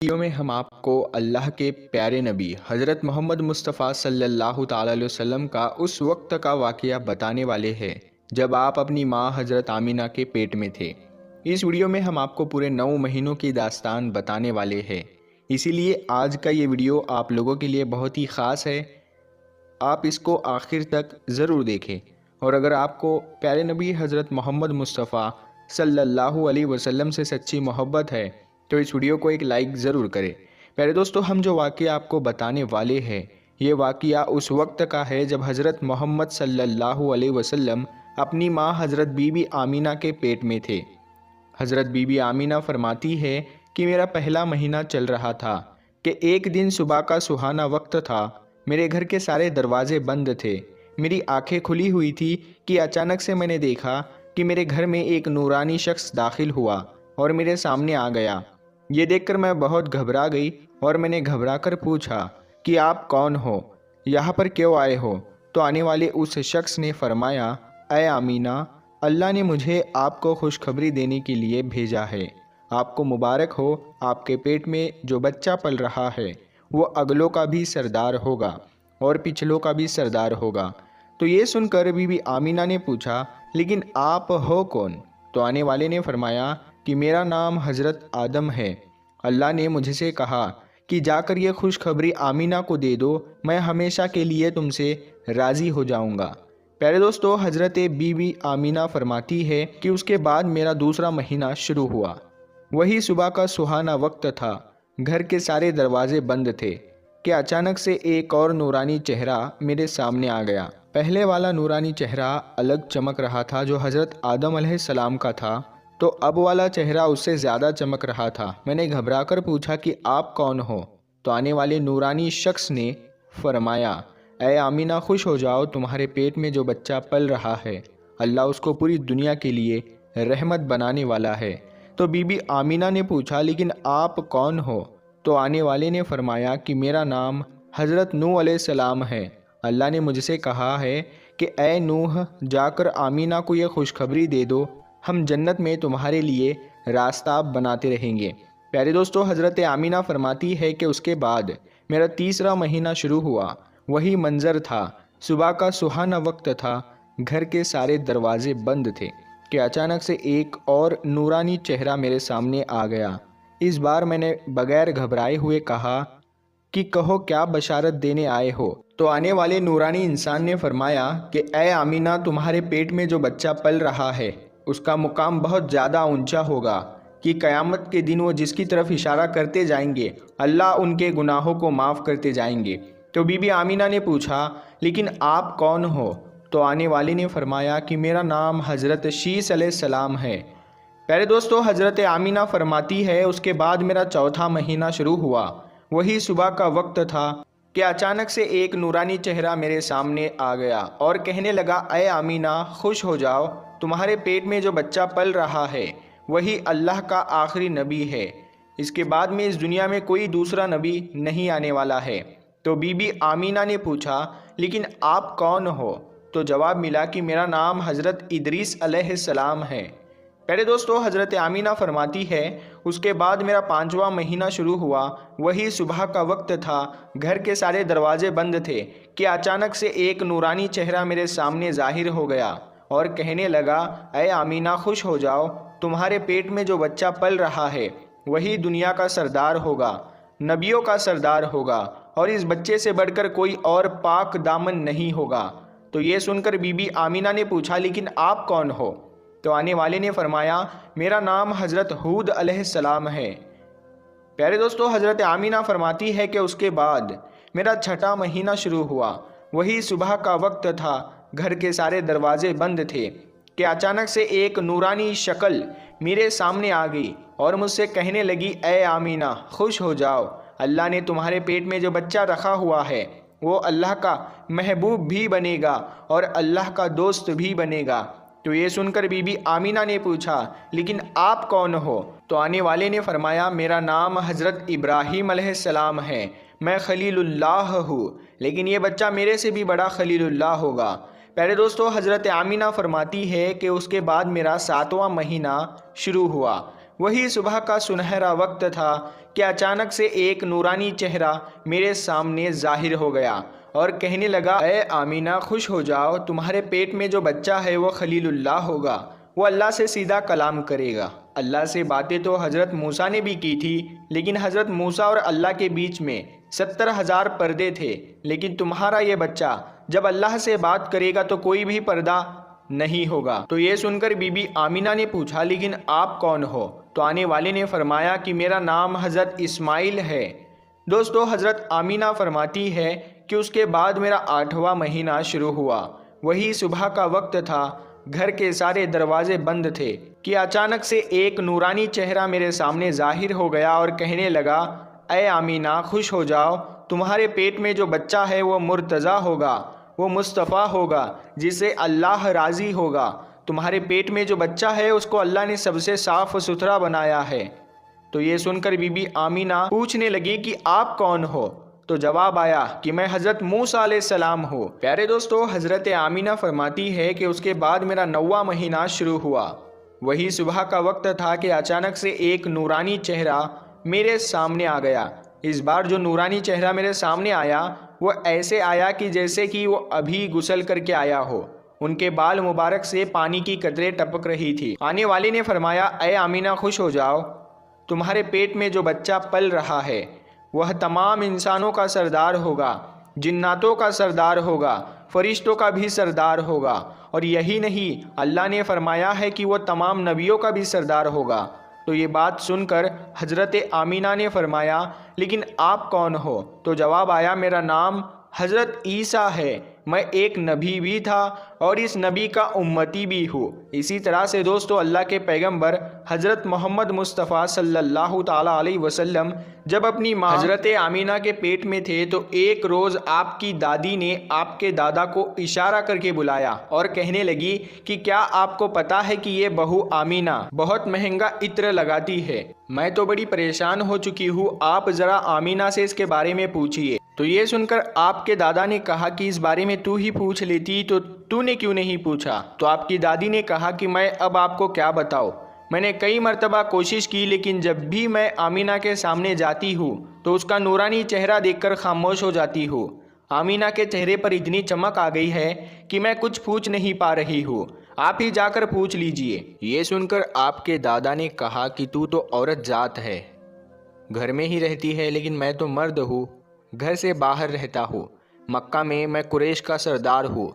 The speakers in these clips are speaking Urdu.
ویڈیو میں ہم آپ کو اللہ کے پیارے نبی حضرت محمد مصطفیٰ صلی اللہ تعالیٰ علیہ وسلم کا اس وقت کا واقعہ بتانے والے ہیں جب آپ اپنی ماں حضرت آمینہ کے پیٹ میں تھے۔ اس ویڈیو میں ہم آپ کو پورے 9 مہینوں کی داستان بتانے والے ہیں، اسی لیے آج کا یہ ویڈیو آپ لوگوں کے لیے بہت ہی خاص ہے۔ آپ اس کو آخر تک ضرور دیکھیں، اور اگر آپ کو پیارے نبی حضرت محمد مصطفیٰ صلی اللہ علیہ وسلم سے سچی محبت ہے تو اس ویڈیو کو ایک لائک ضرور کریں۔ پیارے دوستو، ہم جو واقعہ آپ کو بتانے والے ہیں یہ واقعہ اس وقت کا ہے جب حضرت محمد صلی اللہ علیہ وسلم اپنی ماں حضرت بی بی آمینہ کے پیٹ میں تھے۔ حضرت بی بی آمینہ فرماتی ہے کہ میرا پہلا مہینہ چل رہا تھا کہ ایک دن صبح کا سہانا وقت تھا، میرے گھر کے سارے دروازے بند تھے، میری آنکھیں کھلی ہوئی تھی کہ اچانک سے میں نے دیکھا کہ میرے گھر میں ایک نورانی شخص داخل ہوا اور میرے سامنے آ گیا۔ یہ دیکھ کر میں بہت گھبرا گئی اور میں نے گھبرا کر پوچھا کہ آپ کون ہو، یہاں پر کیوں آئے ہو؟ تو آنے والے اس شخص نے فرمایا، اے آمینہ، اللہ نے مجھے آپ کو خوشخبری دینے کے لیے بھیجا ہے۔ آپ کو مبارک ہو، آپ کے پیٹ میں جو بچہ پل رہا ہے وہ اگلوں کا بھی سردار ہوگا اور پچھلوں کا بھی سردار ہوگا۔ تو یہ سن کر بی بی آمینہ نے پوچھا، لیکن آپ ہو کون؟ تو آنے والے نے فرمایا کہ میرا نام حضرت آدم ہے، اللہ نے مجھ سے کہا کہ جا کر یہ خوشخبری آمینہ کو دے دو، میں ہمیشہ کے لیے تم سے راضی ہو جاؤں گا۔ پیارے دوستو، حضرت بی بی آمینہ فرماتی ہے کہ اس کے بعد میرا دوسرا مہینہ شروع ہوا۔ وہی صبح کا سہانا وقت تھا، گھر کے سارے دروازے بند تھے کہ اچانک سے ایک اور نورانی چہرہ میرے سامنے آ گیا۔ پہلے والا نورانی چہرہ الگ چمک رہا تھا جو حضرت آدم علیہ السلام کا تھا، تو اب والا چہرہ اس سے زیادہ چمک رہا تھا۔ میں نے گھبرا کر پوچھا کہ آپ کون ہو؟ تو آنے والے نورانی شخص نے فرمایا، اے آمینہ، خوش ہو جاؤ، تمہارے پیٹ میں جو بچہ پل رہا ہے اللہ اس کو پوری دنیا کے لیے رحمت بنانے والا ہے۔ تو بی بی آمینہ نے پوچھا، لیکن آپ کون ہو؟ تو آنے والے نے فرمایا کہ میرا نام حضرت نوح علیہ السلام ہے، اللہ نے مجھ سے کہا ہے کہ اے نوح، جا کر آمینہ کو یہ خوشخبری دے دو، ہم جنت میں تمہارے لیے راستہ بناتے رہیں گے۔ پیارے دوستو، حضرت آمینہ فرماتی ہے کہ اس کے بعد میرا تیسرا مہینہ شروع ہوا۔ وہی منظر تھا، صبح کا سہانا وقت تھا، گھر کے سارے دروازے بند تھے کہ اچانک سے ایک اور نورانی چہرہ میرے سامنے آ گیا۔ اس بار میں نے بغیر گھبرائے ہوئے کہا کہ کہو کیا بشارت دینے آئے ہو؟ تو آنے والے نورانی انسان نے فرمایا کہ اے آمینہ، تمہارے پیٹ میں جو بچہ پل رہا ہے اس کا مقام بہت زیادہ اونچا ہوگا کہ قیامت کے دن وہ جس کی طرف اشارہ کرتے جائیں گے اللہ ان کے گناہوں کو معاف کرتے جائیں گے۔ تو بی بی آمینہ نے پوچھا، لیکن آپ کون ہو؟ تو آنے والے نے فرمایا کہ میرا نام حضرت شیس علیہ السلام ہے۔ پیارے دوستو، حضرت آمینہ فرماتی ہے اس کے بعد میرا چوتھا مہینہ شروع ہوا۔ وہی صبح کا وقت تھا کہ اچانک سے ایک نورانی چہرہ میرے سامنے آ گیا اور کہنے لگا، اے آمینہ، خوش ہو جاؤ، تمہارے پیٹ میں جو بچہ پل رہا ہے وہی اللہ کا آخری نبی ہے، اس کے بعد میں اس دنیا میں کوئی دوسرا نبی نہیں آنے والا ہے۔ تو بی بی آمینہ نے پوچھا، لیکن آپ کون ہو؟ تو جواب ملا کہ میرا نام حضرت ادریس علیہ السلام ہے۔ پیارے دوستو، حضرت آمینہ فرماتی ہے اس کے بعد میرا پانچواں مہینہ شروع ہوا۔ وہی صبح کا وقت تھا، گھر کے سارے دروازے بند تھے کہ اچانک سے ایک نورانی چہرہ میرے سامنے ظاہر ہو گیا اور کہنے لگا، اے آمینہ، خوش ہو جاؤ، تمہارے پیٹ میں جو بچہ پل رہا ہے وہی دنیا کا سردار ہوگا، نبیوں کا سردار ہوگا، اور اس بچے سے بڑھ کر کوئی اور پاک دامن نہیں ہوگا۔ تو یہ سن کر بی بی آمینہ نے پوچھا، لیکن آپ کون ہو؟ تو آنے والے نے فرمایا، میرا نام حضرت ہود علیہ السلام ہے۔ پیارے دوستو، حضرت آمینہ فرماتی ہے کہ اس کے بعد میرا چھٹا مہینہ شروع ہوا۔ وہی صبح کا وقت تھا، گھر کے سارے دروازے بند تھے کہ اچانک سے ایک نورانی شکل میرے سامنے آ گئی اور مجھ سے کہنے لگی، اے آمینہ، خوش ہو جاؤ، اللہ نے تمہارے پیٹ میں جو بچہ رکھا ہوا ہے وہ اللہ کا محبوب بھی بنے گا اور اللہ کا دوست بھی بنے گا۔ تو یہ سن کر بی بی آمینہ نے پوچھا، لیکن آپ کون ہو؟ تو آنے والے نے فرمایا، میرا نام حضرت ابراہیم علیہ السلام ہے، میں خلیل اللہ ہوں، لیکن یہ بچہ میرے سے بھی بڑا خلیل اللہ ہوگا۔ پیارے دوستو، حضرت آمینہ فرماتی ہے کہ اس کے بعد میرا ساتواں مہینہ شروع ہوا۔ وہی صبح کا سنہرا وقت تھا کہ اچانک سے ایک نورانی چہرہ میرے سامنے ظاہر ہو گیا اور کہنے لگا، اے آمینہ خوش ہو جاؤ، تمہارے پیٹ میں جو بچہ ہے وہ خلیل اللہ ہوگا، وہ اللہ سے سیدھا کلام کرے گا۔ اللہ سے باتیں تو حضرت موسیٰ نے بھی کی تھی، لیکن حضرت موسیٰ اور اللہ کے بیچ میں 70,000 پردے تھے، لیکن تمہارا یہ بچہ جب اللہ سے بات کرے گا تو کوئی بھی پردہ نہیں ہوگا۔ تو یہ سن کر بی بی آمینہ نے پوچھا، لیکن آپ کون ہو؟ تو آنے والے نے فرمایا کہ میرا نام حضرت اسماعیل ہے۔ دوستو، حضرت آمینہ فرماتی ہے کہ اس کے بعد میرا 8واں مہینہ شروع ہوا۔ وہی صبح کا وقت تھا، گھر کے سارے دروازے بند تھے کہ اچانک سے ایک نورانی چہرہ میرے سامنے ظاہر ہو گیا اور کہنے لگا، اے آمینہ خوش ہو جاؤ، تمہارے پیٹ میں جو بچہ ہے وہ مرتضیٰ ہوگا، وہ مصطفیٰ ہوگا جس سے اللہ راضی ہوگا۔ تمہارے پیٹ میں جو بچہ ہے اس کو اللہ نے سب سے صاف ستھرا بنایا ہے۔ تو یہ سن کر بی بی آمینہ پوچھنے لگی کہ آپ کون ہو؟ تو جواب آیا کہ میں حضرت موسیٰ علیہ السلام ہوں۔ پیارے دوستو، حضرت آمینہ فرماتی ہے کہ اس کے بعد میرا 9واں مہینہ شروع ہوا۔ وہی صبح کا وقت تھا کہ اچانک سے ایک نورانی چہرہ میرے سامنے آ گیا۔ اس بار جو نورانی چہرہ میرے سامنے آیا وہ ایسے آیا کہ جیسے کہ وہ ابھی غسل کر کے آیا ہو۔ ان کے بال مبارک سے پانی کی قطریں ٹپک رہی تھی۔ آنے والے نے فرمایا، اے آمینہ خوش ہو جاؤ، تمہارے پیٹ میں جو بچہ پل رہا ہے وہ تمام انسانوں کا سردار ہوگا، جناتوں کا سردار ہوگا، فرشتوں کا بھی سردار ہوگا، اور یہی نہیں، اللہ نے فرمایا ہے کہ وہ تمام نبیوں کا بھی سردار ہوگا۔ تو یہ بات سن کر حضرت آمینہ نے فرمایا، لیکن آپ کون ہو؟ تو جواب آیا، میرا نام حضرت عیسیٰ ہے، میں ایک نبی بھی تھا اور اس نبی کا امتی بھی ہوں۔ اسی طرح سے دوستو، اللہ کے پیغمبر حضرت محمد مصطفیٰ صلی اللہ تعالیٰ علیہ وسلم جب اپنی ماں حضرت آمینہ کے پیٹ میں تھے تو ایک روز آپ کی دادی نے آپ کے دادا کو اشارہ کر کے بلایا اور کہنے لگی کہ کیا آپ کو پتا ہے کہ یہ بہو آمینہ بہت مہنگا عطر لگاتی ہے؟ میں تو بڑی پریشان ہو چکی ہوں، آپ ذرا آمینہ سے اس کے بارے میں پوچھئے۔ تو یہ سن کر آپ کے دادا نے کہا کہ اس بارے میں تو ہی پوچھ لیتی، تو نے کیوں نہیں پوچھا؟ تو آپ کی دادی نے کہا کہ میں اب آپ کو کیا بتاؤں، میں نے کئی مرتبہ کوشش کی، لیکن جب بھی میں آمینہ کے سامنے جاتی ہوں تو اس کا نورانی چہرہ دیکھ کر خاموش ہو جاتی ہوں۔ آمینہ کے چہرے پر اتنی چمک آ گئی ہے کہ میں کچھ پوچھ نہیں پا رہی ہوں، آپ ہی جا کر پوچھ لیجئے۔ یہ سن کر آپ کے دادا نے کہا کہ تو عورت ذات ہے، گھر میں ہی رہتی ہے، لیکن میں تو مرد ہوں، گھر سے باہر رہتا ہوں، مکہ میں قریش کا سردار ہوں،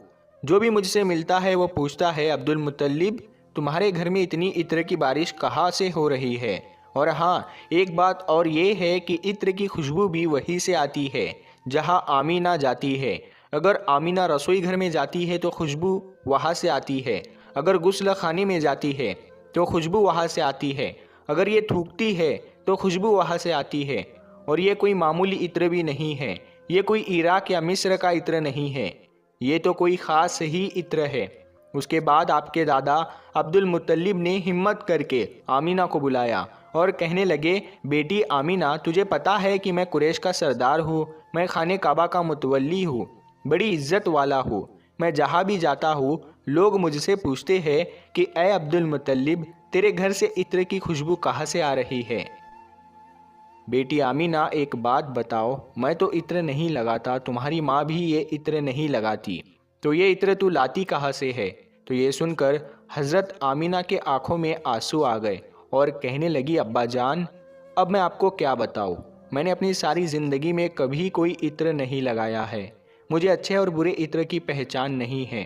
جو بھی مجھ سے ملتا ہے وہ پوچھتا ہے، عبد المطلب تمہارے گھر میں اتنی عطر کی بارش کہاں سے ہو رہی ہے؟ اور ہاں، ایک بات اور یہ ہے کہ عطر کی خوشبو بھی وہیں سے آتی ہے جہاں آمینہ جاتی ہے۔ اگر آمینہ رسوئی گھر میں جاتی ہے تو خوشبو وہاں سے آتی ہے، اگر غسل خانے میں جاتی ہے تو خوشبو وہاں سے آتی ہے، اگر یہ تھوکتی ہے تو خوشبو وہاں سے آتی ہے۔ اور یہ کوئی معمولی عطر بھی نہیں ہے، یہ کوئی عراق یا مصر کا عطر نہیں ہے، یہ تو کوئی خاص ہی عطر ہے۔ اس کے بعد آپ کے دادا عبد المطلب نے ہمت کر کے آمینہ کو بلایا اور کہنے لگے، بیٹی آمینہ تجھے پتا ہے کہ میں قریش کا سردار ہوں، میں خانہ کعبہ کا متولی ہوں، بڑی عزت والا ہوں، میں جہاں بھی جاتا ہوں لوگ مجھ سے پوچھتے ہیں کہ اے عبد المطلب تیرے گھر سے عطر کی خوشبو کہاں سے آ رہی ہے؟ بیٹی آمینہ ایک بات بتاؤ، میں تو عطر نہیں لگاتا، تمہاری ماں بھی یہ عطر نہیں لگاتی، تو یہ عطر تو لاتی کہاں سے ہے؟ تو یہ سن کر حضرت آمینہ کے آنکھوں میں آنسو آ گئے اور کہنے لگی، ابا جان اب میں آپ کو کیا بتاؤں، میں نے اپنی ساری زندگی میں کبھی کوئی عطر نہیں لگایا ہے، مجھے اچھے اور برے عطر کی پہچان نہیں ہے،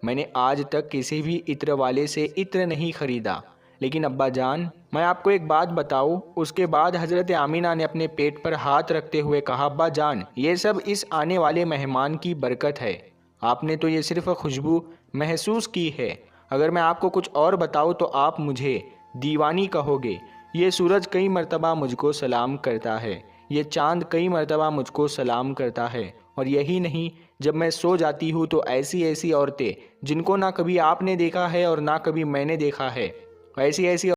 میں نے آج تک کسی بھی عطر والے سے عطر نہیں خریدا، لیکن ابا جان میں آپ کو ایک بات بتاؤں۔ اس کے بعد حضرت آمینہ نے اپنے پیٹ پر ہاتھ رکھتے ہوئے کہا، ابا جان یہ سب اس آنے والے مہمان کی برکت ہے، آپ نے تو یہ صرف خوشبو محسوس کی ہے، اگر میں آپ کو کچھ اور بتاؤں تو آپ مجھے دیوانی کہو گے۔ یہ سورج کئی مرتبہ مجھ کو سلام کرتا ہے، یہ چاند کئی مرتبہ مجھ کو سلام کرتا ہے، اور یہی نہیں، جب میں سو جاتی ہوں تو ایسی ایسی عورتیں جن کو نہ کبھی آپ نے دیکھا ہے اور نہ کبھی میں نے دیکھا ہے، ایسی ایسی